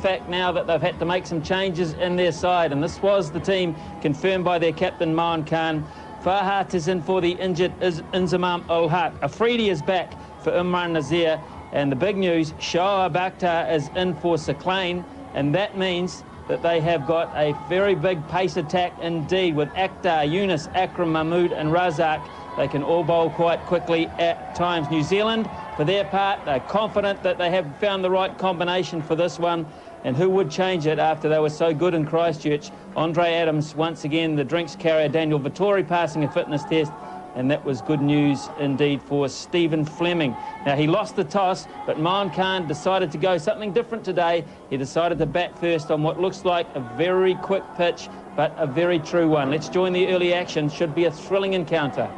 fact now that they've had to make some changes in their side, and this was the team confirmed by their captain, Mohan Khan. Farhat is in for the injured Inzamam ul-Haq. Afridi is back for Imran Nazir, and the big news, Shoaib Akhtar is in for Saklain, and that means that they have got a very big pace attack indeed with Akhtar, Yunus, Akram, Mahmood and Razak. They can all bowl quite quickly at times. New Zealand, for their part, they're confident that they have found the right combination for this one. And who would change it after they were so good in Christchurch? Andre Adams, once again, the drinks carrier, Daniel Vettori passing a fitness test. And that was good news indeed for Stephen Fleming. Now, he lost the toss, but Mohan Khan decided to go something different today. He decided to bat first on what looks like a very quick pitch, but a very true one. Let's join the early action. Should be a thrilling encounter.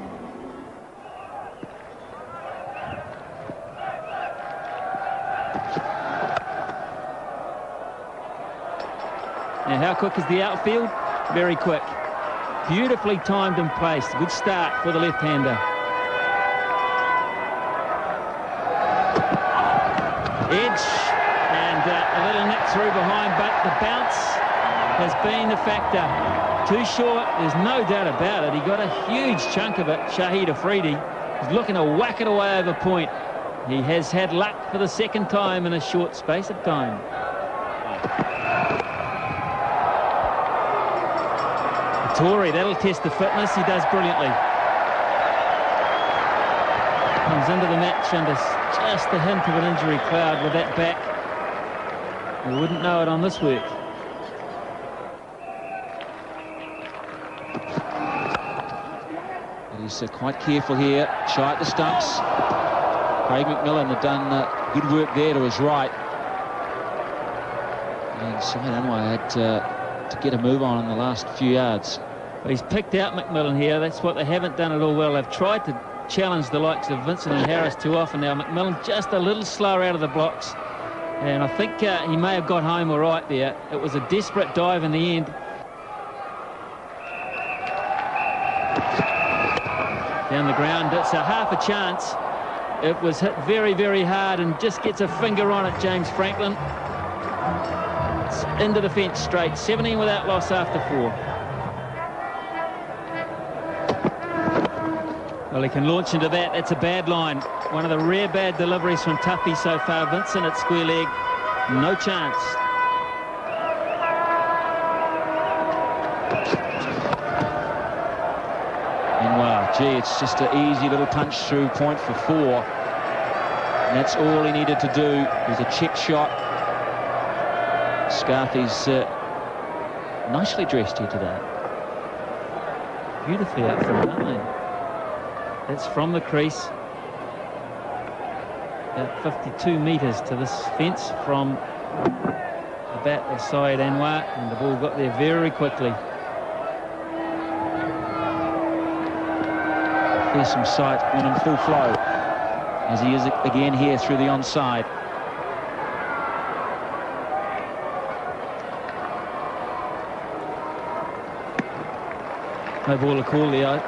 Now, how quick is the outfield? Very quick. Beautifully timed and placed. Good start for the left-hander. Edge, and a little nick through behind, but the bounce has been the factor. Too short, there's no doubt about it. He got a huge chunk of it, Shoaib Akhtar. He's looking to whack it away over point. He has had luck for the second time in a short space of time. Tory, that'll test the fitness. He does brilliantly. Comes into the match under just a hint of an injury cloud with that back. You wouldn't know it on this work. But he's quite careful here. Shy at the stumps. Craig McMillan had done good work there to his right. And Syed Anwar had to get a move on in the last few yards. Well, he's picked out McMillan here. That's what they haven't done at all well. They've tried to challenge the likes of Vincent and Harris too often now. McMillan just a little slower out of the blocks. And I think he may have got home all right there. It was a desperate dive in the end. Down the ground, it's a half a chance. It was hit very, very hard and just gets a finger on it, James Franklin. It's into the fence straight, 17 without loss after 4. Well, he can launch into that. That's a bad line. One of the rare bad deliveries from Tuffy so far. Vincent at square leg, no chance. And wow, gee, it's just an easy little punch through point for 4. And that's all he needed to do. It was a check shot. Scarthy's nicely dressed here today. Beautifully outfitted, aren't they? That's from the crease. About 52 metres to this fence from the bat of Syed Anwar, and the ball got there very quickly. There's some sight on in full flow, as he is again here through the onside. No ball to call there.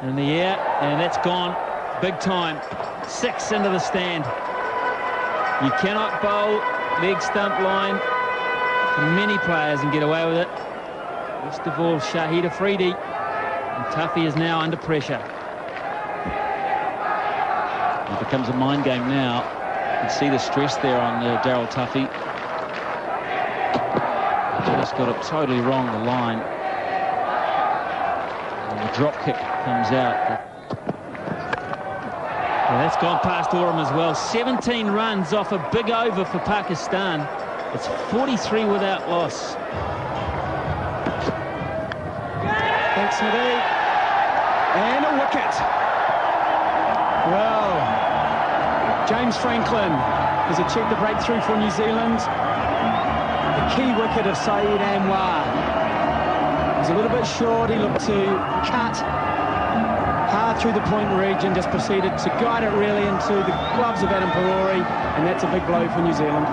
In the air, and that's gone big time. 6 into the stand. You cannot bowl leg stump line for many players and get away with it. First of all, Shoaib Akhtar, and Tuffy is now under pressure. It becomes a mind game now. You can see the stress there on Daryl Tuffy. Just got it totally wrong, the line. And the drop kick comes out. Well, that's gone past Oram as well. 17 runs off a big over for Pakistan. It's 43 without loss. Thanks, Nadeem. And a wicket. Well, James Franklin has achieved the breakthrough for New Zealand. The key wicket of Syed Anwar. He's a little bit short. He looked to cut hard through the point region, just proceeded to guide it really into the gloves of Adam Parori, and that's a big blow for New Zealand.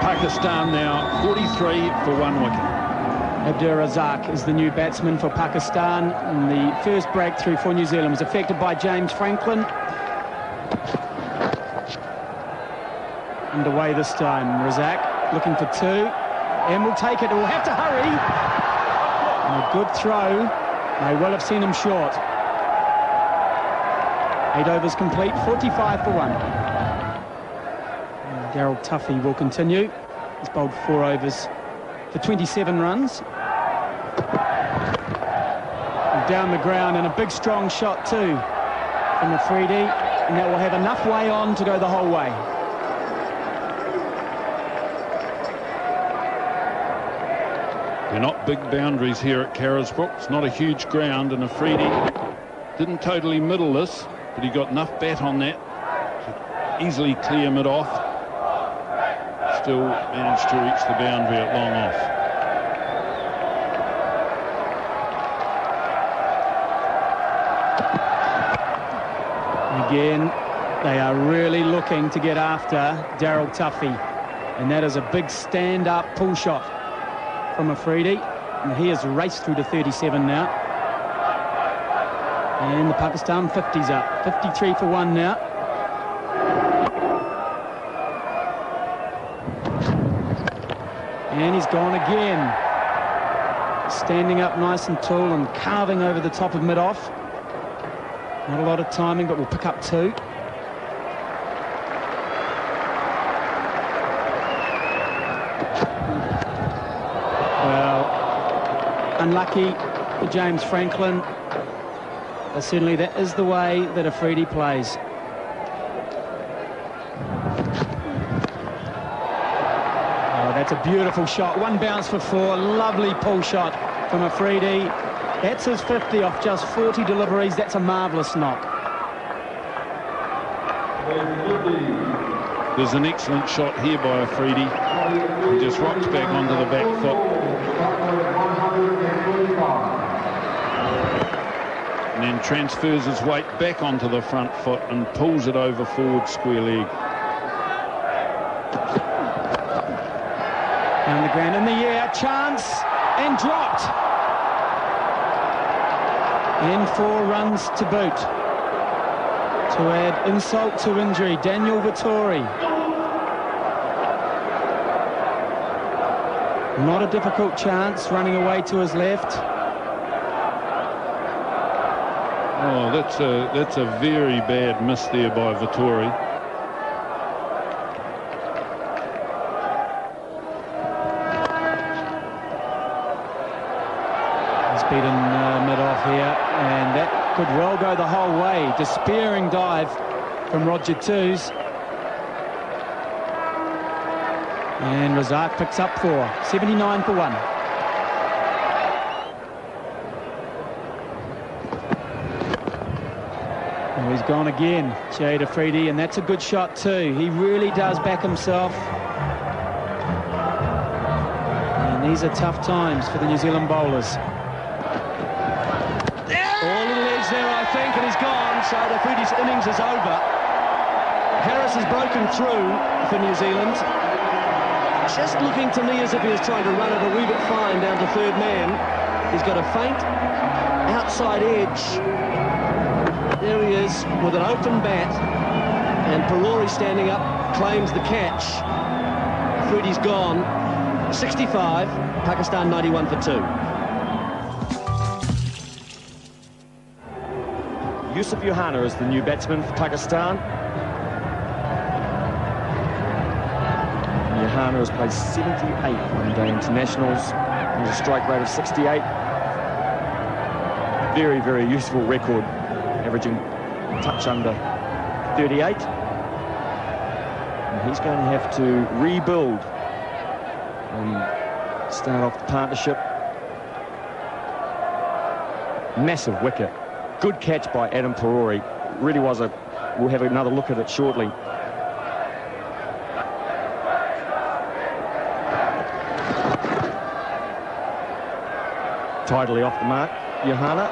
Pakistan now 43 for 1 wicket. Razak is the new batsman for Pakistan. And the first breakthrough for New Zealand was affected by James Franklin. Underway this time. Razak looking for 2 and will take it. Will have to hurry. And a good throw. May well have seen him short. 8 overs complete, 45 for 1. Daryl Tuffy will continue. He's bowled 4 overs for 27 runs. And down the ground, and a big strong shot too from Afridi, and that will have enough way on to go the whole way. They're not big boundaries here at Carisbrook. It's not a huge ground, and Afridi didn't totally middle this, but he got enough bat on that to easily clear mid-off. Still managed to reach the boundary at long off. Again, they are really looking to get after Daryl Tuffy, and that is a big stand-up pull shot from Afridi, and he has raced through to 37 now. And the Pakistan 50's up, 53 for 1 now. And he's gone again. Standing up nice and tall and carving over the top of mid-off. Not a lot of timing, but we'll pick up 2. Well, unlucky for James Franklin. But certainly that is the way that Afridi plays. Oh, that's a beautiful shot. 1 bounce for 4. Lovely pull shot from Afridi. That's his 50 off just 40 deliveries. That's a marvellous knock. There's an excellent shot here by Afridi. He just rocks back onto the back foot. And then transfers his weight back onto the front foot and pulls it over forward square leg. Down the ground in the air, chance, and dropped. And 4 runs to boot. To add insult to injury, Daniel Vettori. Not a difficult chance, running away to his left. Oh, that's a very bad miss there by Vettori. He's beaten mid-off here, and that could well go the whole way. Despairing dive from Roger Toos. And Razak picks up 4, 79 for 1. Oh, he's gone again, Shoaib Akhtar, and that's a good shot too. He really does back himself. And these are tough times for the New Zealand bowlers. Oh, a little edge there, I think, and he's gone. So Akhtar's innings is over. Harris has broken through for New Zealand. Just looking to me as if he was trying to run it a wee bit fine down to 3rd man. He's got a faint outside edge. There he is with an open bat, and Perori standing up claims the catch. Akhtar's gone. 65, Pakistan 91 for 2. Yusuf Yohana is the new batsman for Pakistan. Yohana has played 78 one-day internationals. He has a strike rate of 68. Very, very useful record, averaging a touch under 38. And he's going to have to rebuild and start off the partnership. Massive wicket. Good catch by Adam Perori. Really was a... We'll have another look at it shortly. Tidily off the mark, Yohana.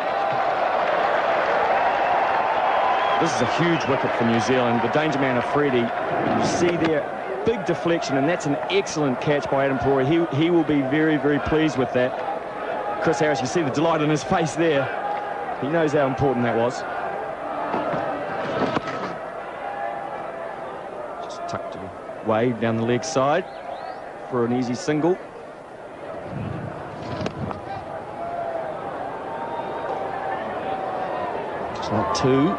This is a huge wicket for New Zealand. The danger man Afridi, you see there, big deflection, and that's an excellent catch by Adam Perori. He will be very, very pleased with that. Chris Harris, you see the delight in his face there. He knows how important that was. Just tucked away down the leg side for an easy single. It's like 2.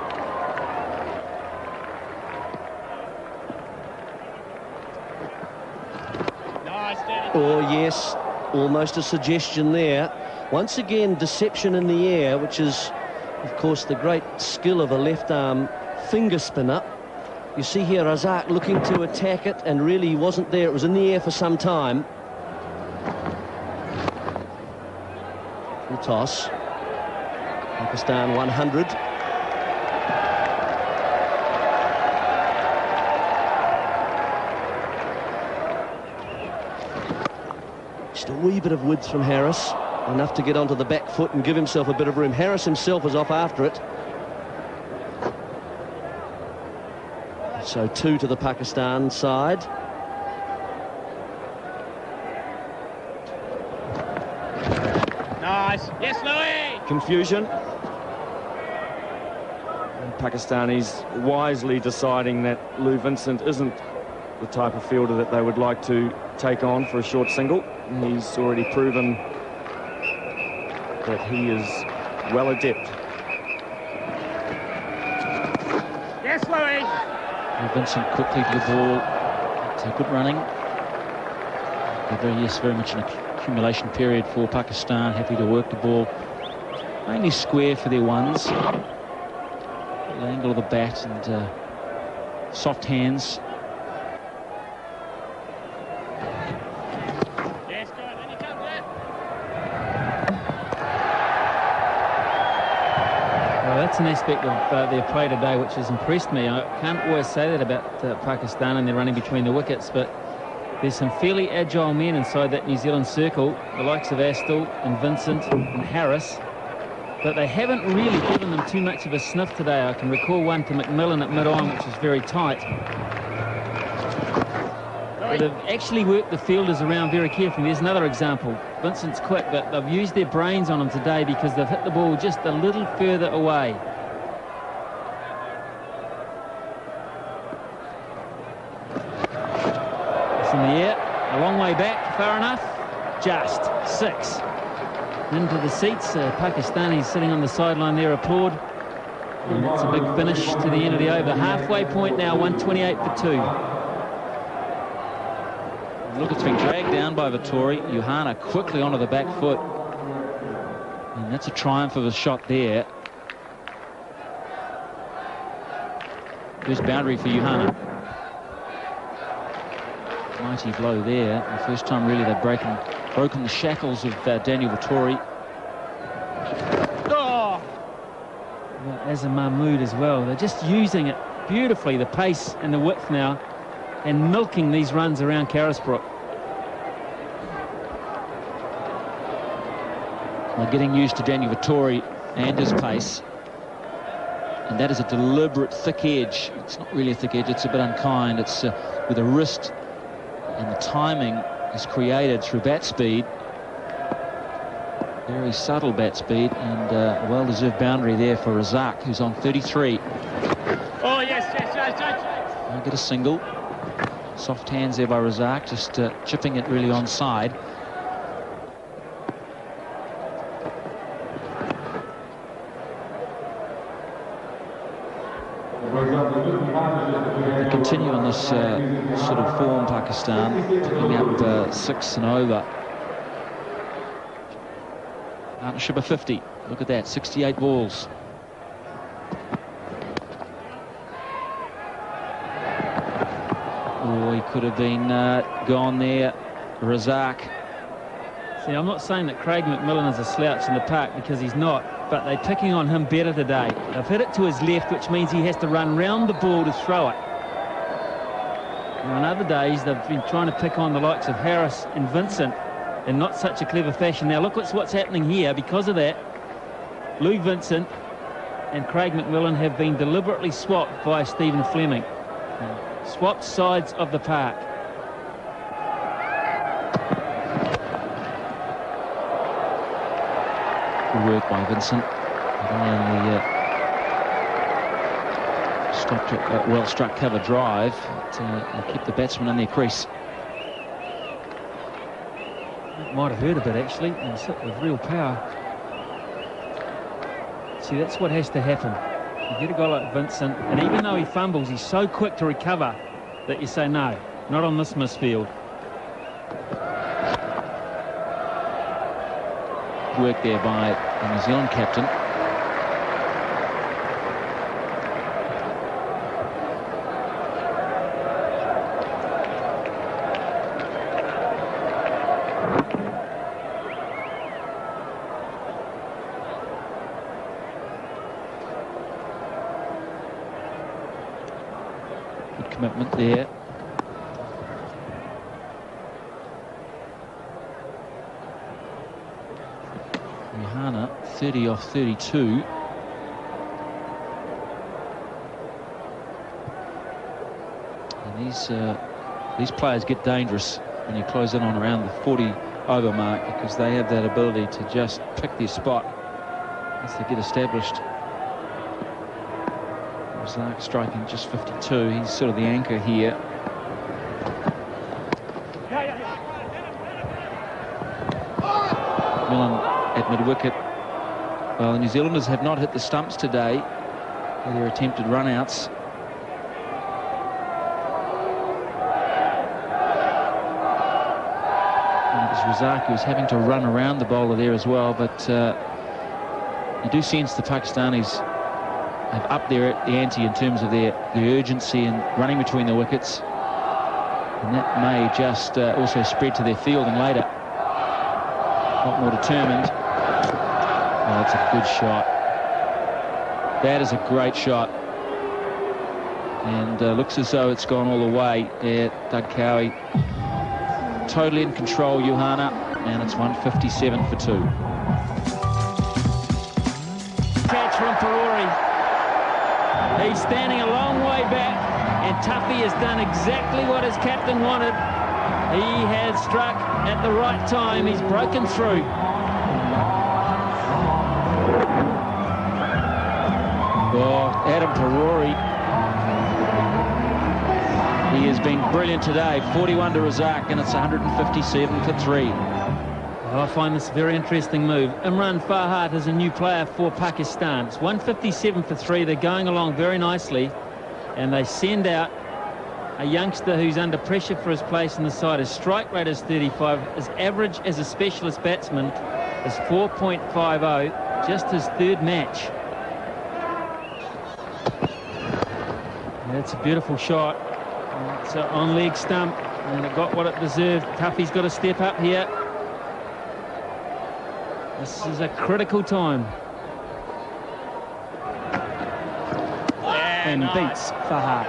Oh, yes, almost a suggestion there. Once again, deception in the air, which is, of course, the great skill of a left-arm finger spinner. You see here Razak looking to attack it, and really he wasn't there. It was in the air for some time. Full toss. Pakistan 100. Just a wee bit of width from Harris, enough to get onto the back foot and give himself a bit of room. Harris himself is off after it. So 2 to the Pakistan side. Nice. Yes, Louis. Confusion. And Pakistanis wisely deciding that Lou Vincent isn't the type of fielder that they would like to take on for a short single. He's already proven that he is well adept. Yes, Louis. Vincent quickly to the ball. So good running. Very much an accumulation period for Pakistan. Happy to work the ball. Mainly square for their ones. The angle of the bat and soft hands. That's an aspect of their play today which has impressed me. I can't always say that about Pakistan and their running between the wickets, but there's some fairly agile men inside that New Zealand circle, the likes of Astle and Vincent and Harris, but they haven't really given them too much of a sniff today. I can recall one to McMillan at mid-on, which was very tight. But they've actually worked the fielders around very carefully. There's another example. Vincent's quick, but they've used their brains on him today because they've hit the ball just a little further away. It's in the air, a long way back, far enough, just 6. Into the seats, Pakistanis sitting on the sideline there applaud. And that's a big finish to the end of the over. Halfway point now, 128 for 2. Look, it's been dragged down by Vittori. Johanna quickly onto the back foot. And that's a triumph of a shot there. There's boundary for Johanna. Mighty blow there. The first time really they've broken the shackles of Daniel Vittori. Oh! As a Mahmood as well. They're just using it beautifully, the pace and the width now, and milking these runs around Carisbrook. They're getting used to Daniel Vittori and his pace. And that is a deliberate thick edge. It's not really a thick edge, it's a bit unkind. It's with a wrist, and the timing is created through bat speed. Very subtle bat speed, and a well-deserved boundary there for Razak, who's on 33. Oh, yes. I'll get a single. Soft hands there by Razak, just chipping it really onside. They continue on this sort of form, Pakistan, picking up 6 and over. Partnership of 50. Look at that, 68 balls. Oh, he could have been gone there, Razak. See, I'm not saying that Craig McMillan is a slouch in the park, because he's not, but they're picking on him better today. They've hit it to his left, which means he has to run round the ball to throw it. Now, on other days, they've been trying to pick on the likes of Harris and Vincent in not such a clever fashion. Now, look what's happening here. Because of that, Lou Vincent and Craig McMillan have been deliberately swapped by Stephen Fleming. Swapped sides of the park. Beautiful work by Vincent. Not only stopped a well-struck cover drive, but kept the batsman in their crease. Might have hurt a bit, actually, and hit with real power. See, that's what has to happen. You get a guy like Vincent, and even though he fumbles, he's so quick to recover that you say, no, not on this misfield. Work there by the New Zealand captain. Good commitment there. Yohana, 30 off 32. And these players get dangerous when you close in on around the 40 over mark, because they have that ability to just pick their spot once they get established. Razak striking just 52. He's sort of the anchor here. Millen at mid-wicket. Well, the New Zealanders have not hit the stumps today with their attempted run-outs. And it was Razak who was having to run around the bowler there as well, but you do sense the Pakistanis have upped the ante in terms of the urgency and running between the wickets, and that may just also spread to their fielding later. A lot more determined. Oh, that's a good shot. That is a great shot, and looks as though it's gone all the way. Yeah, Doug Cowie totally in control, Yohana, and it's 157 for 2. Catch from Peruri. He's standing a long way back, and Tuffy has done exactly what his captain wanted. He has struck at the right time. He's broken through. Oh, Adam Peruri. He has been brilliant today. 41 to Razak, and it's 157 for 3. Well, I find this a very interesting move. Imran Farhat is a new player for Pakistan. It's 157 for 3. They're going along very nicely, and they send out a youngster who's under pressure for his place in the side. His strike rate is 35. His average as a specialist batsman is 4.50, just his third match. That's a beautiful shot. It's an on leg stump, and it got what it deserved. Tuffy's got to step up here. This is a critical time. And nice. beats Farhat.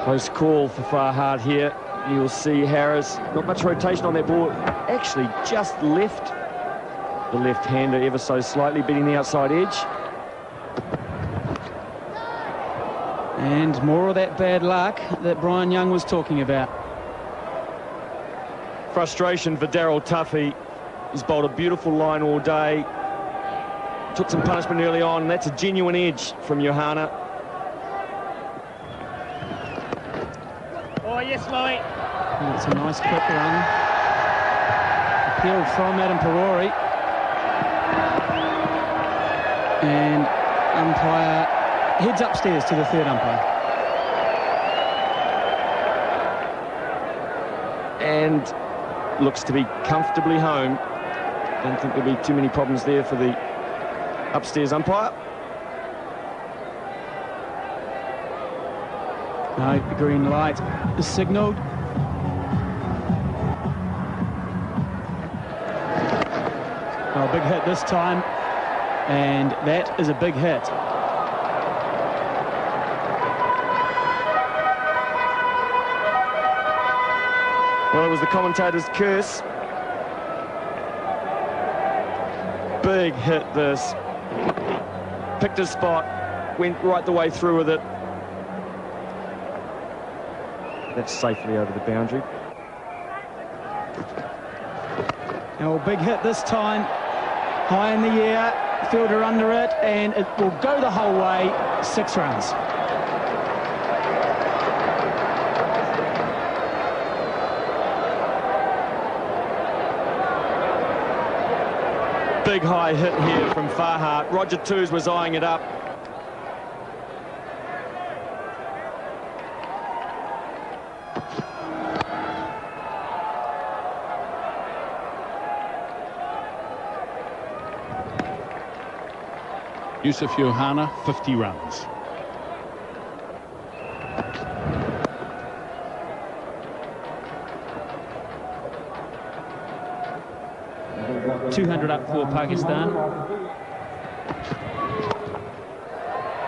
Close call for Farhat here. You'll see Harris, not much rotation on that ball. Actually just left the left-hander ever so slightly, beating the outside edge. And more of that bad luck that Brian Young was talking about. Frustration for Daryl Tuffy. He's bowled a beautiful line all day. Took some punishment early on. That's a genuine edge from Yohana. Oh, yes, Louis. It's a nice quick run. Appeal from Adam Peruri. And umpire heads upstairs to the third umpire. And looks to be comfortably home. Don't think there'll be too many problems there for the upstairs umpire. No, the green light is signalled. Oh, big hit this time, and that is a big hit. Well, it was the commentator's curse. Big hit this. Picked his spot, went right the way through with it. That's safely over the boundary. Oh, big hit this time. High in the air, fielder under it, and it will go the whole way. 6 runs. Big high hit here from Farhat. Roger Toos was eyeing it up. Yusuf Yohana, 50 runs. .200 up for Pakistan.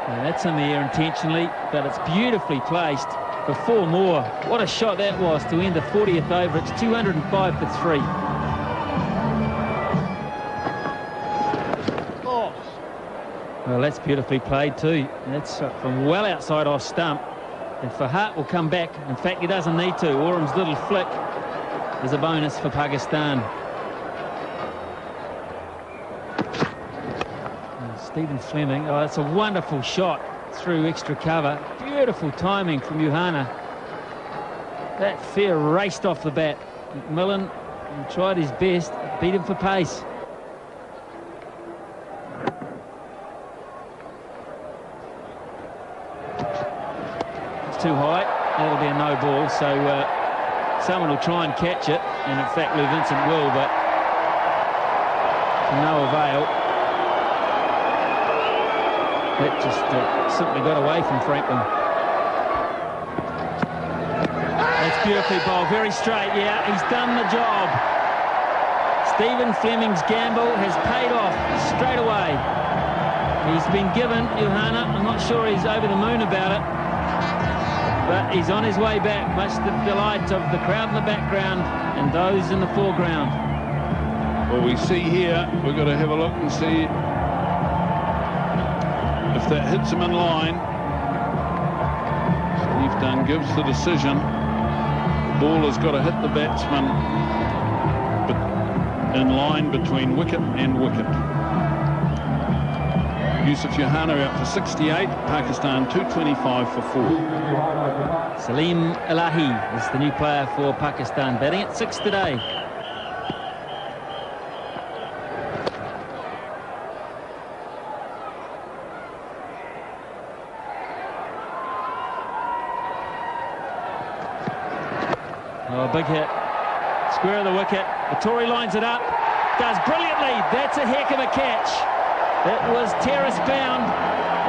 Now that's in the air intentionally, but it's beautifully placed for 4 more. What a shot that was to end the 40th over. It's 205 for 3. Well, that's beautifully played too. That's from well outside off stump. And Farhat will come back. In fact, he doesn't need to. Oram's little flick is a bonus for Pakistan. And Stephen Fleming. Oh, that's a wonderful shot through extra cover. Beautiful timing from Yohana. That fair raced off the bat. McMillan tried his best, beat him for pace. Too high, that'll be a no ball, so someone will try and catch it, and in fact Lou Vincent will, but to no avail. That just simply got away from Franklin. That's beautifully bowled, very straight. Yeah, he's done the job. Stephen Fleming's gamble has paid off straight away. He's been given Yohana. I'm not sure he's over the moon about it, but he's on his way back, much to the delight of the crowd in the background and those in the foreground. Well, we see here, we've got to have a look and see if that hits him in line. Steve Dunn gives the decision. The ball has got to hit the batsman, but in line between wicket and wicket. Yusuf Yohana out for 68, Pakistan 225 for 4. Salim Elahi is the new player for Pakistan, batting at 6 today. Oh, big hit. Square of the wicket. Vittori lines it up. Does brilliantly. That's a heck of a catch. It was terrace bound,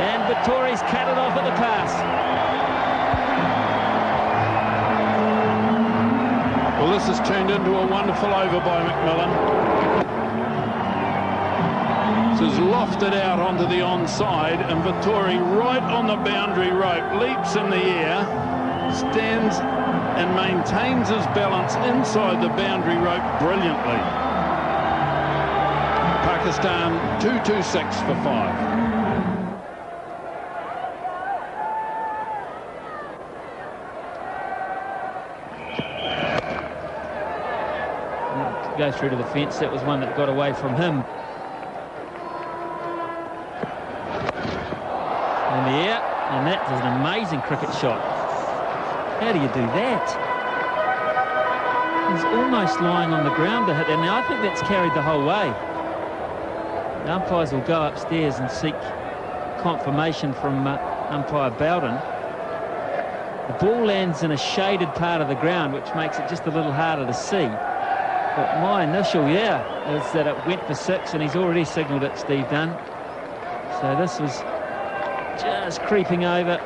and Vittori's cut it off at the pass. Well, this has turned into a wonderful over by McMillan. This is lofted out onto the onside, and Vittori right on the boundary rope, leaps in the air, stands and maintains his balance inside the boundary rope brilliantly. Pakistan 226 for 5. Go through to the fence. That was one that got away from him. In the air, and that is an amazing cricket shot. How do you do that? He's almost lying on the ground to hit that. Now I think that's carried the whole way. The umpires will go upstairs and seek confirmation from umpire Bowden. The ball lands in a shaded part of the ground, which makes it just a little harder to see. But my initial, is that it went for 6, and he's already signalled it, Steve Dunn. So this was just creeping over.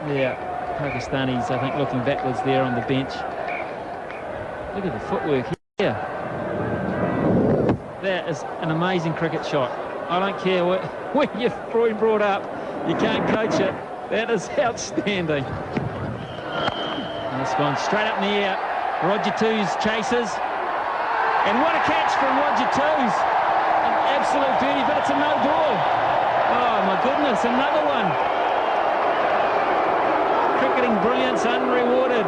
Yeah, Pakistanis, I think, looking backwards there on the bench. Look at the footwork here. That is an amazing cricket shot. I don't care where you've been brought up, you can't coach it. That is outstanding. And it's gone straight up in the air. Roger Toos chases. And what a catch from Roger Toos. An absolute beauty, but it's a no ball. Oh my goodness, another one. Cricketing brilliance unrewarded.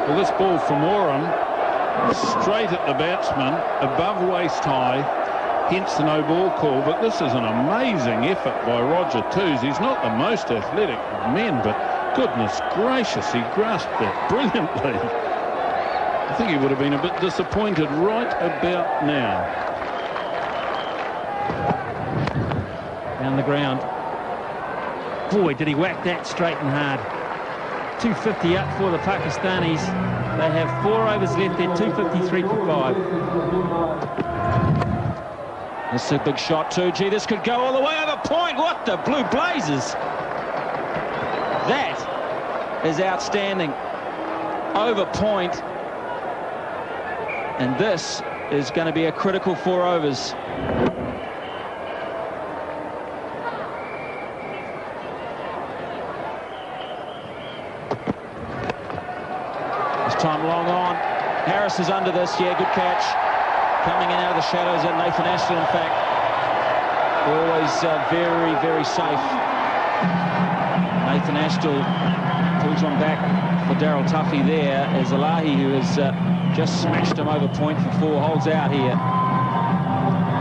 Well, this ball from Oram, straight at the batsman, above waist high, hence the no ball call. But this is an amazing effort by Roger Toos. He's not the most athletic of men, but goodness gracious, he grasped that brilliantly. I think he would have been a bit disappointed right about now. Down the ground. Boy, did he whack that straight and hard. 250 up for the Pakistanis. They have 4 overs left. They're 253 for 5. This is a big shot too. Gee, this could go all the way over point. What the blue blazes? That is outstanding. Over point. And this is going to be a critical 4 overs. Time long on. Harris is under this. Yeah, good catch. Coming in out of the shadows at Nathan Astle, in fact. Always very, very safe. Nathan Astle pulls one back for Daryl Tuffy there as Elahi, who has just smashed him over point for 4, holds out here.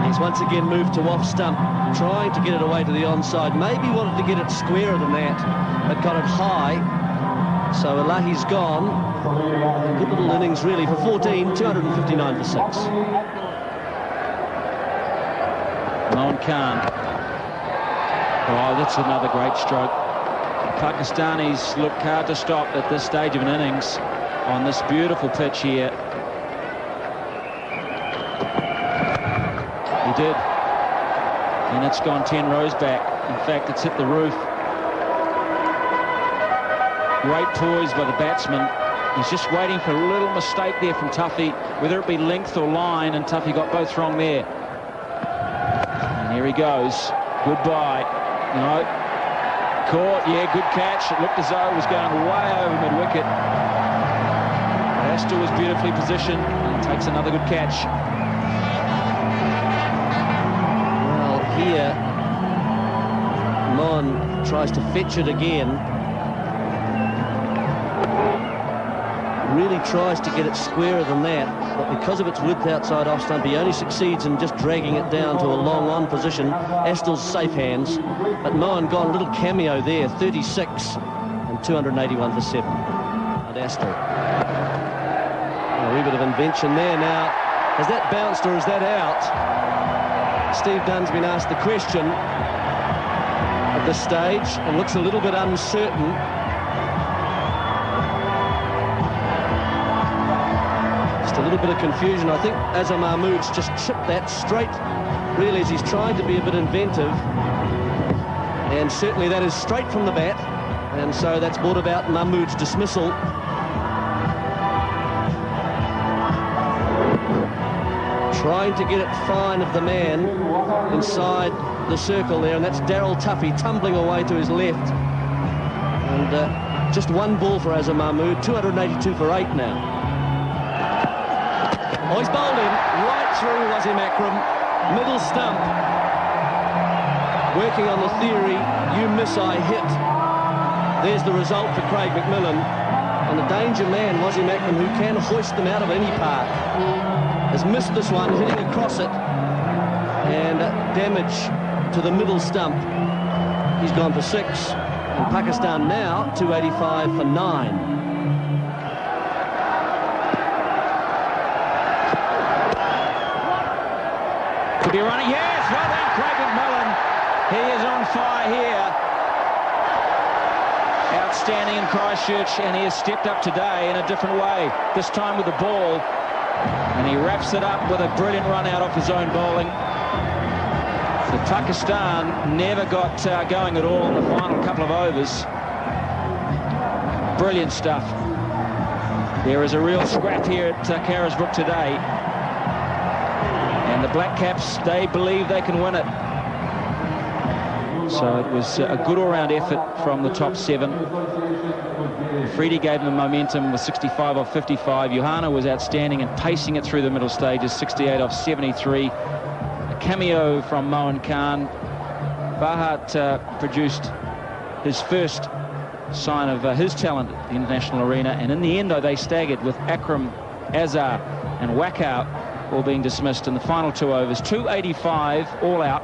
He's once again moved to off stump, trying to get it away to the onside. Maybe wanted to get it squarer than that, but got it high. So Elahi's gone. Good little innings really for 14, 259 for 6. Mohan Khan. Oh, that's another great stroke. Pakistanis look hard to stop at this stage of an innings on this beautiful pitch here. He did. And it's gone 10 rows back. In fact, it's hit the roof. Great poise by the batsman. He's just waiting for a little mistake there from Tuffy, whether it be length or line, and Tuffy got both wrong there. And here he goes. Goodbye. No. Caught. Yeah, good catch. It looked as though it was going way over mid-wicket. Astle was beautifully positioned and takes another good catch. Well, here, Mon tries to fetch it again. Really tries to get it squarer than that, but because of its width outside off stump, he only succeeds in just dragging it down to a long on position. Astle's safe hands, but Mohan gone a little cameo there, 36 and 281 for 7. And Astle. A wee bit of invention there now. Has that bounced or is that out? Steve Dunn's been asked the question at this stage and looks a little bit uncertain. A little bit of confusion. I think Azhar Mahmood's just chipped that straight, really, as he's trying to be a bit inventive. And certainly that is straight from the bat. And so that's brought about Mahmood's dismissal. Trying to get it fine of the man inside the circle there. And that's Daryl Tuffy tumbling away to his left. And just 1 ball for Azhar Mahmood. 282 for 8 now. Oh, he's bowled in right through Wasim Akram, middle stump. Working on the theory, you miss, I hit. There's the result for Craig McMillan. And the danger man, Wasim Akram, who can hoist them out of any park, has missed this one, hitting across it. And damage to the middle stump. He's gone for 6. And Pakistan now 285 for 9. Could be running. Yes, well done, Craig McMillan. He is on fire here. Outstanding in Christchurch, and he has stepped up today in a different way. This time with the ball, and he wraps it up with a brilliant run out off his own bowling. So Pakistan never got going at all in the final couple of overs. Brilliant stuff. There is a real scrap here at Carisbrook today. And the Black Caps, they believe they can win it. So it was a good all-round effort from the top 7. Freedy gave them momentum with 65 off 55. Johanna was outstanding and pacing it through the middle stages, 68 off 73. A cameo from Mohan Khan. Farhat produced his first sign of his talent at the international arena. And in the end, though, they staggered with Akram, Azhar and Wakau all being dismissed in the final 2 overs. 285 all out.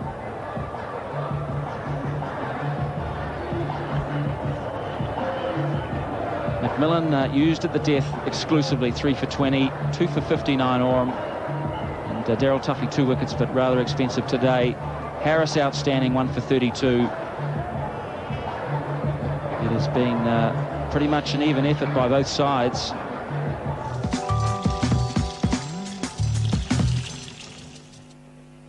McMillan used at the death exclusively, 3 for 20, 2 for 59 Oram. And Daryl Tuffy 2 wickets, but rather expensive today. Harris outstanding, 1 for 32. It has been pretty much an even effort by both sides.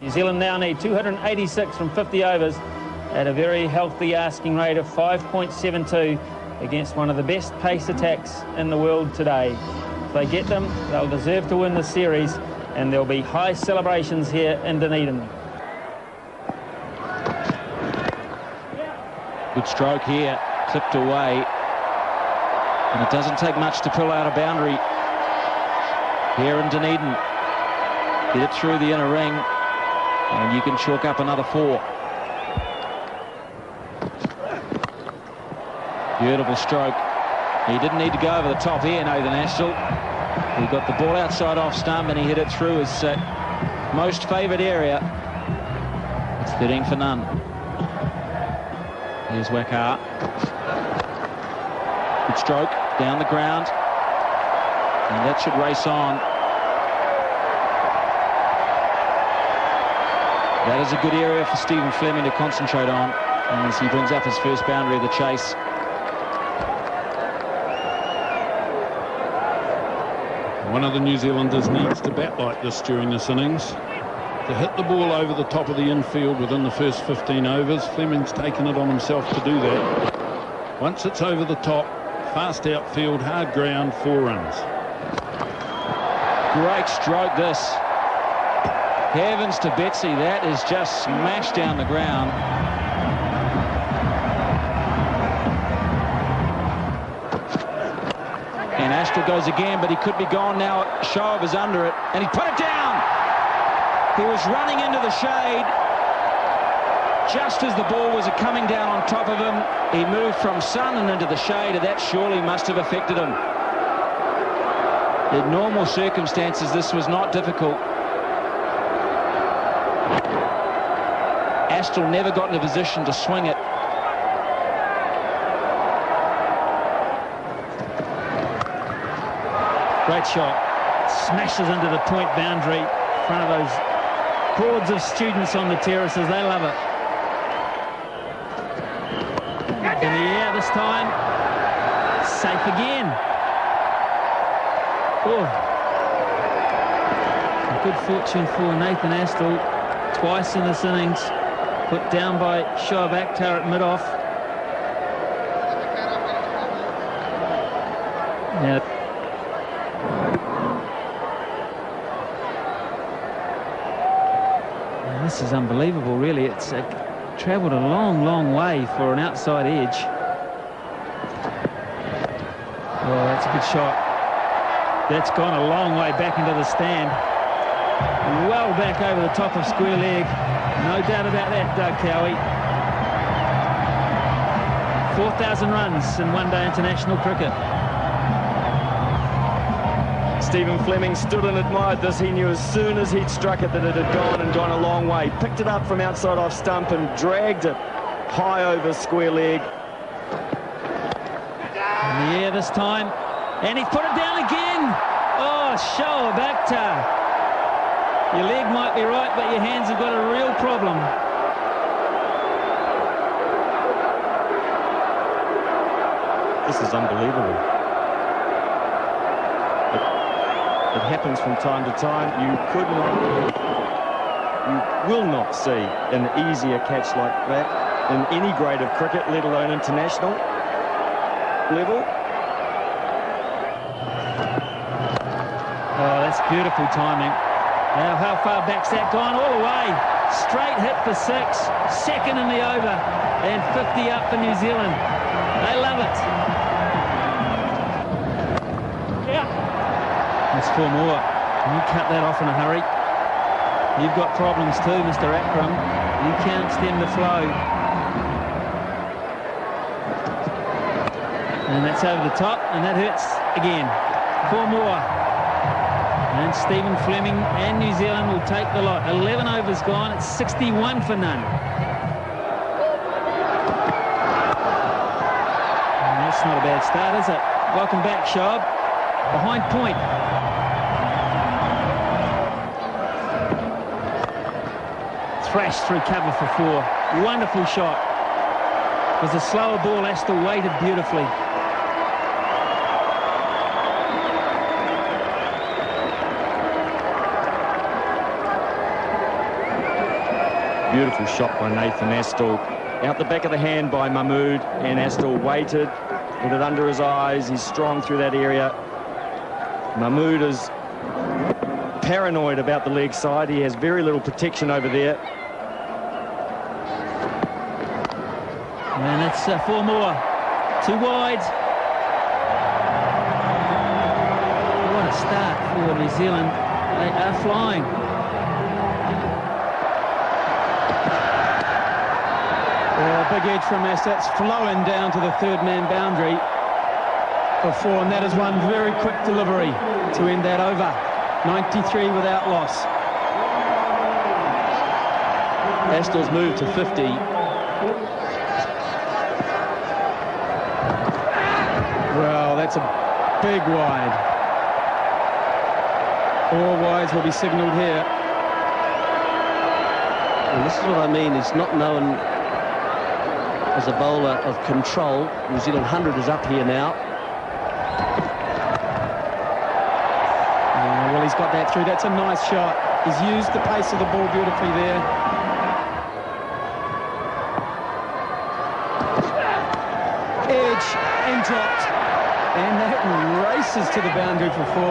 New Zealand now need 286 from 50 overs at a very healthy asking rate of 5.72 against one of the best pace attacks in the world today. If they get them, they'll deserve to win the series, and there'll be high celebrations here in Dunedin. Good stroke here, clipped away. And it doesn't take much to pull out a boundary here in Dunedin. Get it through the inner ring, and you can chalk up another 4. Beautiful stroke. He didn't need to go over the top here, Nathan Astle. He got the ball outside off stump and he hit it through his most favoured area. It's 13 for none. Here's Wakau. Good stroke down the ground, and that should race on. That is a good area for Stephen Fleming to concentrate on as he brings up his first boundary of the chase. One of the New Zealanders needs to bat like this during this innings. To hit the ball over the top of the infield within the first 15 overs. Fleming's taken it on himself to do that. Once it's over the top, fast outfield, hard ground, 4 runs. Great stroke this. Heavens to Betsy, that is just smashed down the ground. And Astle goes again, but he could be gone now. Shoaib is under it, and he put it down. He was running into the shade. Just as the ball was coming down on top of him, he moved from sun and into the shade, and that surely must have affected him. In normal circumstances, this was not difficult. Astle never got in a position to swing it. Great shot. Smashes into the point boundary in front of those hordes of students on the terraces. They love it. In the air this time. Safe again. Oh. Good fortune for Nathan Astle. Twice in this innings. Put down by Shoaib Akhtar at mid-off. Now, this is unbelievable, really. It's travelled a long, long way for an outside edge. Oh, that's a good shot. That's gone a long way back into the stand. Well back over the top of square leg. No doubt about that, Doug Cowie. 4,000 runs in one-day international cricket. Stephen Fleming stood and admired this. He knew as soon as he'd struck it that it had gone a long way. Picked it up from outside off stump and dragged it high over square leg. In the air this time, and he's put it down again. Oh, Shoaib Akhtar. Your leg might be right, but your hands have got a real problem. This is unbelievable. It happens from time to time. You will not see an easier catch like that in any grade of cricket, let alone international level. Oh, that's beautiful timing. Now, how far back's that gone? All the way. Straight hit for 6. Second in the over. And 50 up for New Zealand. They love it. Yeah. That's 4 more. Can you cut that off in a hurry? You've got problems too, Mr. Akram. You can't stem the flow. And that's over the top, and that hurts again. 4 more. And Stephen Fleming and New Zealand will take the lot. 11 overs gone, it's 61 for none. And that's not a bad start, is it? Welcome back, Shoaib. Behind point. Thrashed through cover for 4. Wonderful shot. It was a slower ball. Astle waited beautifully. Beautiful shot by Nathan Astle. Out the back of the hand by Mahmood, and Astle waited, put it under his eyes. He's strong through that area. Mahmood is paranoid about the leg side. He has very little protection over there. And it's 4 more. 2 wide. What a start for New Zealand. They are flying. Big edge from Astle. It's flowing down to the 3rd man boundary for 4, and that is one very quick delivery to end that over. 93 without loss. Astle's moved to 50. Well, that's a big wide. 4 wides will be signalled here. And this is what I mean, is not known as a bowler of control. New Zealand 100 is up here now. Yeah, well, he's got that through. That's a nice shot. He's used the pace of the ball beautifully there. Edge and dropped. And that races to the boundary for 4.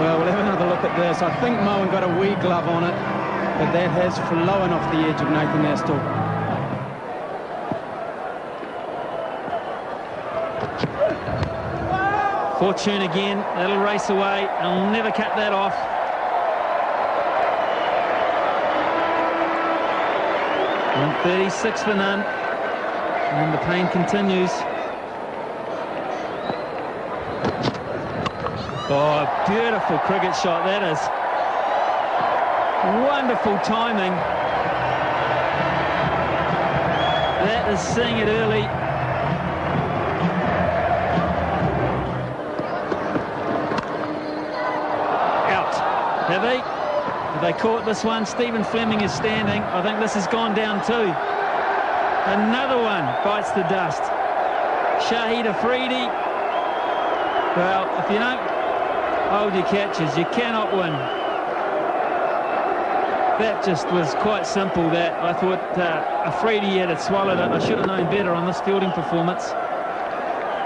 Well, we'll have another look at this. I think Moen got a wee glove on it, but that has flown off the edge of Nathan Astle. Fortune again. That'll race away. I'll never cut that off. And 36 for none. And the pain continues. Oh, beautiful cricket shot that is. Wonderful timing. That is seeing it early. Out. Have they? Have they caught this one? Stephen Fleming is standing. I think this has gone down too. Another one bites the dust. Shoaib Akhtar. Well, if you don't hold your catches, you cannot win. That just was quite simple, that. I thought Akhtar had swallowed it. I should have known better on this fielding performance.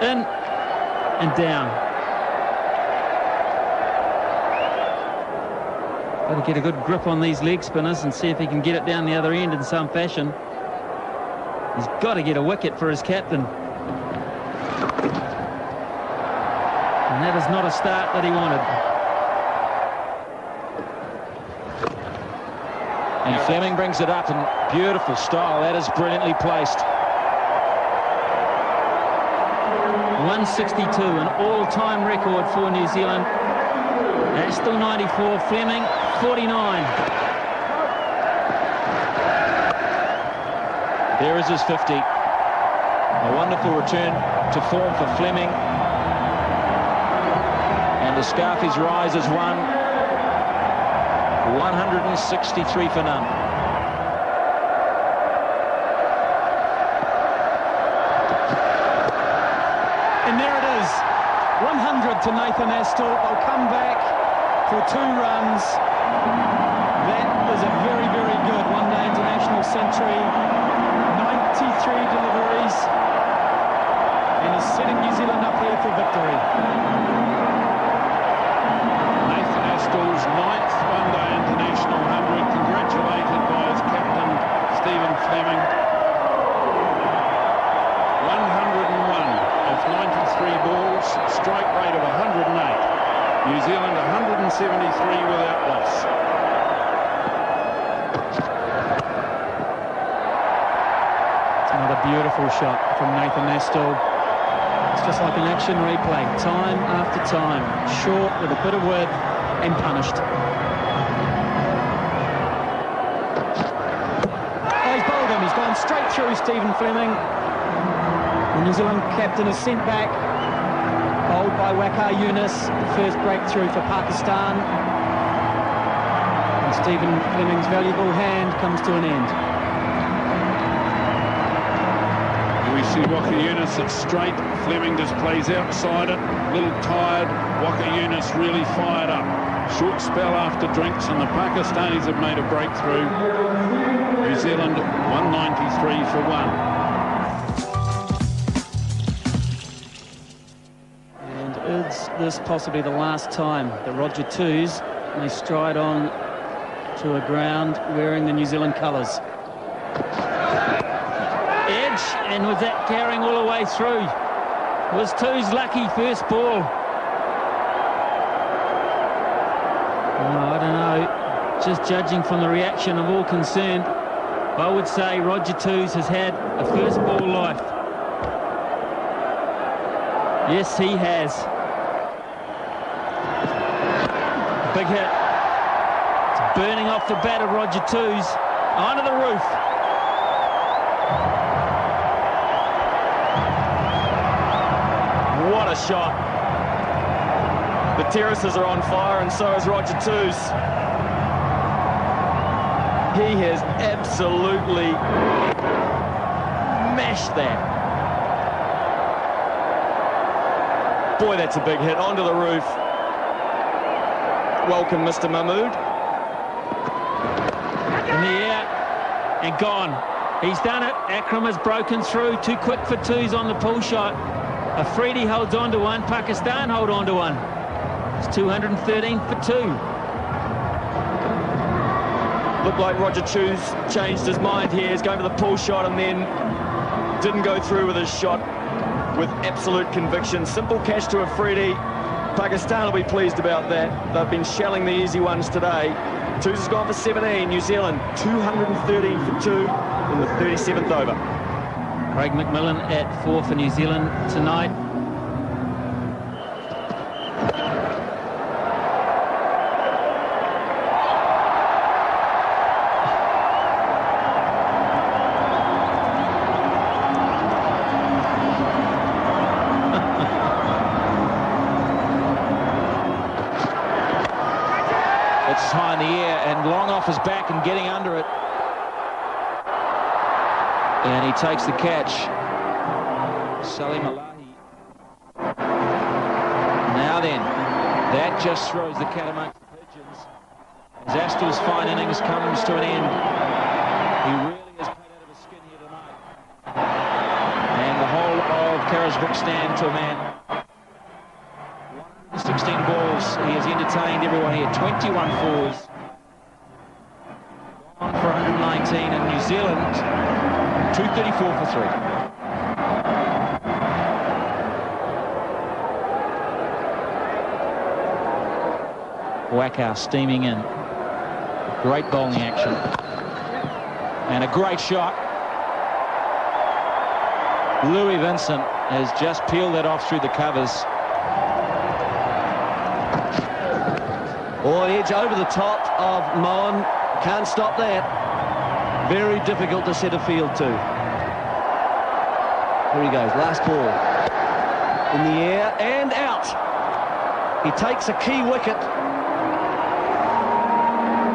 In and down. Got to get a good grip on these leg spinners and see if he can get it down the other end in some fashion. He's got to get a wicket for his captain. And that is not a start that he wanted. And Fleming brings it up in beautiful style. That is brilliantly placed. 162, an all-time record for New Zealand. Astle 94, Fleming 49. There is his 50. A wonderful return to form for Fleming. And the Scarfies rise as one. 163 for none. And there it is. 100 to Nathan Astle. They'll come back for 2 runs. That is a very, very good one-day international century. 93 deliveries. And he's setting New Zealand up here for victory. Nathan Astle's 9th one-day international 100, congratulated by his captain, Stephen Fleming. 101 off 93 balls, strike rate of 108. New Zealand 173 without loss. It's another beautiful shot from Nathan Astle. It's just like an action replay, time after time. Short with a bit of width and punished. Oh, he's bowled him. He's gone straight through Stephen Fleming. The New Zealand captain is sent back. Bowled by Waqar Younis, the first breakthrough for Pakistan. And Stephen Fleming's valuable hand comes to an end. We see Waqar Younis at straight. Fleming just plays outside it. A little tired. Waqar Younis really fired up. Short spell after drinks, and the Pakistanis have made a breakthrough. New Zealand 193 for 1. Is this possibly the last time that Roger Twos may stride on to a ground wearing the New Zealand colours? Edge, and with that carrying all the way through. Was Twos lucky first ball? Oh, I don't know. Just judging from the reaction of all concerned, I would say Roger Twos has had a first ball life. Yes, he has. Big hit. It's burning off the bat of Roger Twos. Onto the roof. What a shot. The terraces are on fire, and so is Roger Twos. He has absolutely mashed that. Boy, that's a big hit. Onto the roof. Welcome, Mr. Mahmood. In the air and gone. He's done it. Akram has broken through. Too quick for Twos on the pull shot. Afridi holds on to one. Pakistan hold on to one. It's 213 for 2. Looked like Roger Twos changed his mind here. He's going for the pull shot and then didn't go through with his shot with absolute conviction. Simple catch to Afridi. Pakistan will be pleased about that. They've been shelling the easy ones today. Twos has gone for 17. New Zealand 213 for 2 in the 37th over. Craig McMillan at 4 for New Zealand tonight. It's high in the air, and long off his back and getting under it. And he takes the catch. Salim Alahi. Now then, that just throws the cat amongst the pigeons. As Astle's fine innings comes to an end, he really has played out of his skin here tonight. And the whole of Carisbrook stand to a man. 16 balls, he has entertained everyone here. 21 fours. On for 119, and New Zealand 234 for 3. Waqar steaming in. Great bowling action. And a great shot. Louis Vincent has just peeled that off through the covers. Oh, edge over the top of Moen. Can't stop that. Very difficult to set a field to. Here he goes, last ball. In the air and out. He takes a key wicket.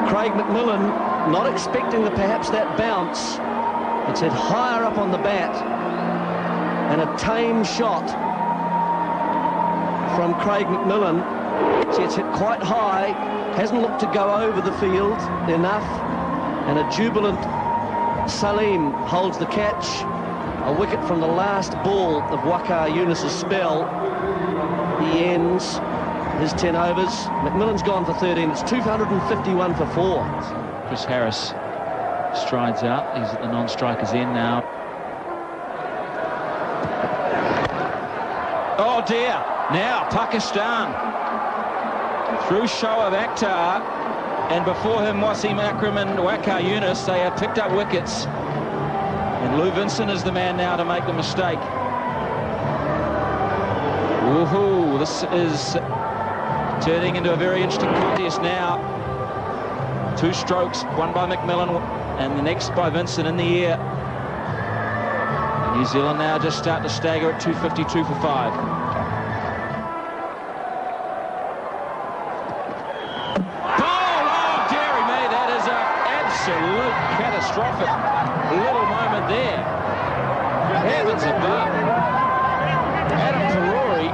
Craig McMillan not expecting perhaps that bounce. It's hit higher up on the bat. And a tame shot from Craig McMillan. See, it's hit quite high. Hasn't looked to go over the field enough. And a jubilant Salim holds the catch. A wicket from the last ball of Waqar Younis' spell. He ends his 10 overs. McMillan's gone for 13. It's 251 for 4. Chris Harris strides out. He's at the non-strikers end now. Oh dear. Now Pakistan through Shoaib Akhtar, and before him Wasim Akram and Waqar Younis. They have picked up wickets, and Lou Vincent is the man now to make the mistake. Woohoo! This is turning into a very interesting contest now. 2 strokes, one by McMillan and the next by Vincent in the air. New Zealand now just starting to stagger at 252 for 5. Absolute catastrophic little moment there. Heavens above. Adam Perori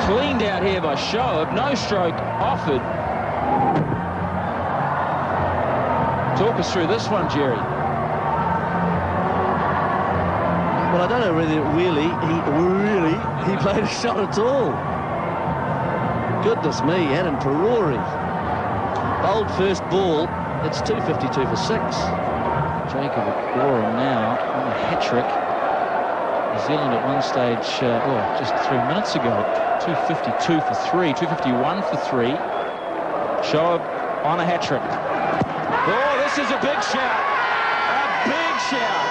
cleaned out here by Shoaib. No stroke offered. Talk us through this one, Jerry. Well, I don't know whether really he played a shot at all. Goodness me, Adam Perori. Bold first ball. It's 252 for 6. Jacob Oram now on a hat-trick. New Zealand at one stage, just 3 minutes ago, 252 for 3, 251 for 3. Shoaib on a hat-trick. Oh, this is a big shout. A big shout.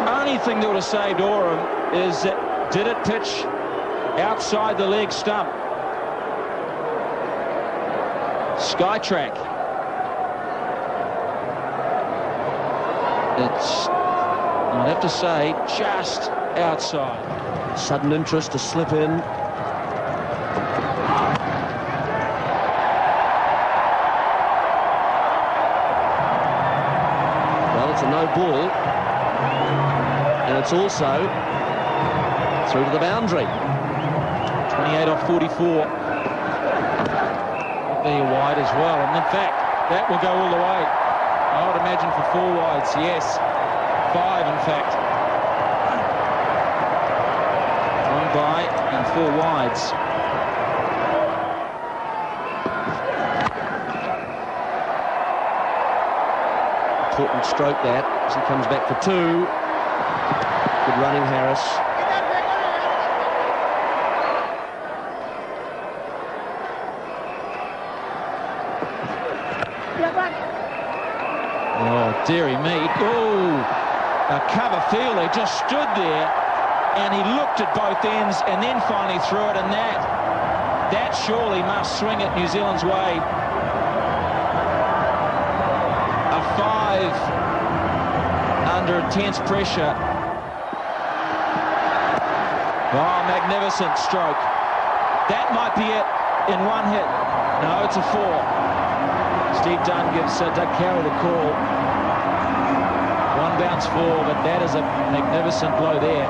The only thing that would have saved Oram is that did it pitch outside the leg stump. Skytrack. It's, I'd have to say, just outside. Sudden interest to slip in. Well, it's a no ball. And it's also through to the boundary. 28 off 44. There wide as well, and in fact that will go all the way. I would imagine for 4 wides, yes, 5 in fact. 1 by and 4 wides. Important stroke that as he comes back for 2. Good running, Harris. Oh, dearie me. Oh, a cover field. They just stood there and he looked at both ends and then finally threw it, and that surely must swing it New Zealand's way. A 5 under intense pressure. Oh, magnificent stroke. That might be it in one hit. No, it's a 4. Steve Dunn gives Doug Carey the call. 1 bounce 4, but that is a magnificent blow there.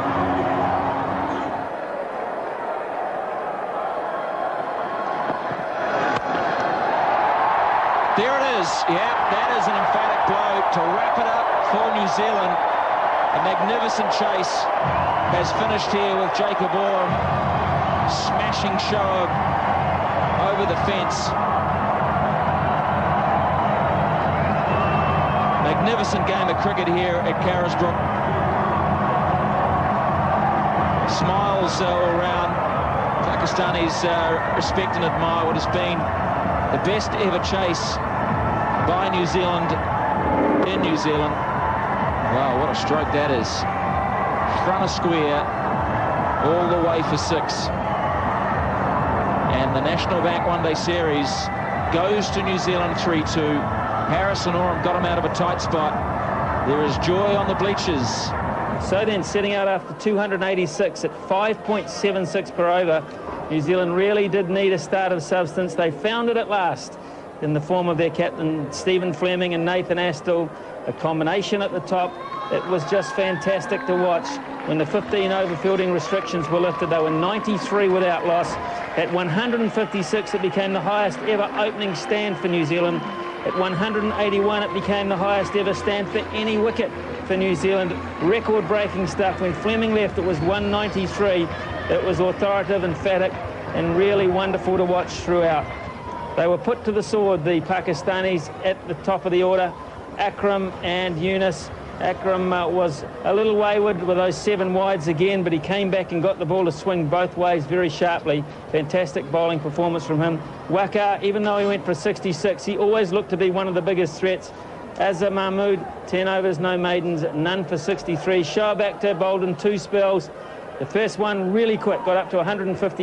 There it is. Yeah, that is an emphatic blow to wrap it up for New Zealand. A magnificent chase has finished here with Jacob Oram smashing Shoaib over the fence. Magnificent game of cricket here at Carisbrook. Smiles all around. Pakistanis respect and admire what has been the best ever chase by New Zealand in New Zealand. Wow, what a stroke that is. Front of square, all the way for 6. And the National Bank One Day Series goes to New Zealand 3-2. Harris and Oram got him out of a tight spot. There is joy on the bleachers. So then, setting out after 286 at 5.76 per over, New Zealand really did need a start of substance. They found it at last in the form of their captain, Stephen Fleming and Nathan Astle. A combination at the top. It was just fantastic to watch. When the 15 over fielding restrictions were lifted, they were 93 without loss. At 156, it became the highest ever opening stand for New Zealand. At 181, it became the highest ever stand for any wicket for New Zealand. Record-breaking stuff. When Fleming left, it was 193. It was authoritative, emphatic, and really wonderful to watch throughout. They were put to the sword, the Pakistanis, at the top of the order. Akram and Yunus. Akram was a little wayward with those 7 wides again, but he came back and got the ball to swing both ways very sharply. Fantastic bowling performance from him. Waqar, even though he went for 66, he always looked to be one of the biggest threats. Azza Mahmood, 10 overs, no maidens, none for 63. Shoaib Akhtar bowled in 2 spells. The first one really quick, got up to 150.